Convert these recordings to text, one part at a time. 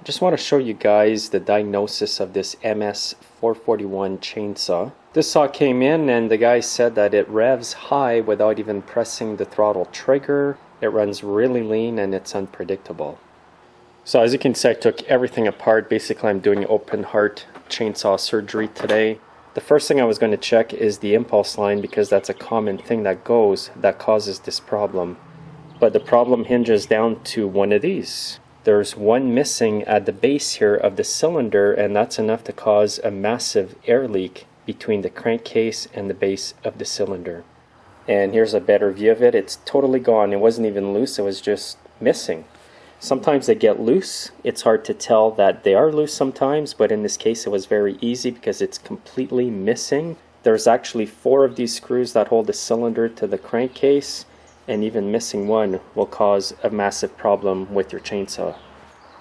Just want to show you guys the diagnosis of this MS441 chainsaw. This saw came in and the guy said that it revs high without even pressing the throttle trigger. It runs really lean and it's unpredictable. So as you can see, I took everything apart. Basically, I'm doing open heart chainsaw surgery today. The first thing I was going to check is the impulse line because that's a common thing that causes this problem. But the problem hinges down to one of these. There's one missing at the base here of the cylinder, and that's enough to cause a massive air leak between the crankcase and the base of the cylinder. And here's a better view of it. It's totally gone. It wasn't even loose, it was just missing. Sometimes they get loose. It's hard to tell that they are loose sometimes, but in this case it was very easy because it's completely missing. There's actually 4 of these screws that hold the cylinder to the crankcase, and even missing one will cause a massive problem with your chainsaw.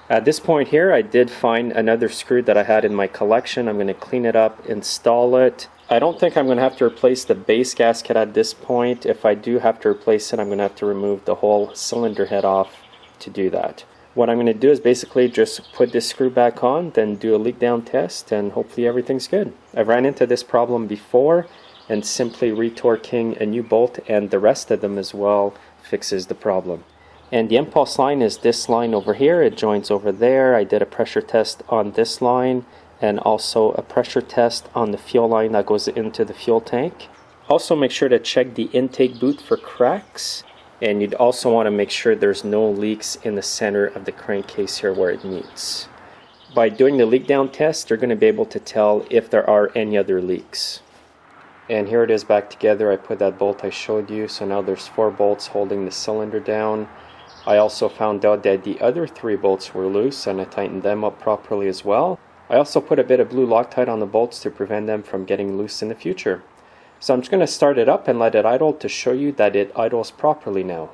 At this point here, I did find another screw that I had in my collection. I'm going to clean it up, install it. I don't think I'm going to have to replace the base gasket at this point. If I do have to replace it, I'm going to have to remove the whole cylinder head off to do that. What I'm going to do is basically just put this screw back on, then do a leak down test, and hopefully everything's good. I've ran into this problem before, and simply retorquing a new bolt and the rest of them as well fixes the problem. And the impulse line is this line over here. It joins over there. I did a pressure test on this line and also a pressure test on the fuel line that goes into the fuel tank. Also make sure to check the intake boot for cracks, and you'd also want to make sure there's no leaks in the center of the crankcase here where it meets. By doing the leak down test, you're going to be able to tell if there are any other leaks. And here it is back together. I put that bolt I showed you, so now there's 4 bolts holding the cylinder down. I also found out that the other 3 bolts were loose and I tightened them up properly as well. I also put a bit of blue Loctite on the bolts to prevent them from getting loose in the future. So I'm just going to start it up and let it idle to show you that it idles properly now.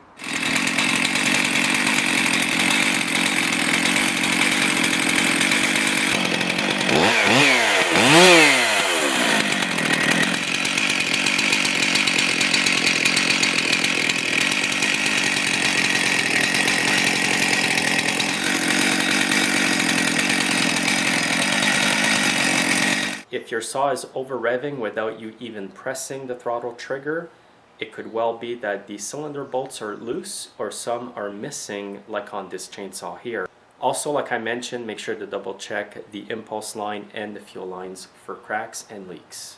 If your saw is over revving without you even pressing the throttle trigger, it could well be that the cylinder bolts are loose or some are missing, like on this chainsaw here. Also, like I mentioned, make sure to double check the impulse line and the fuel lines for cracks and leaks.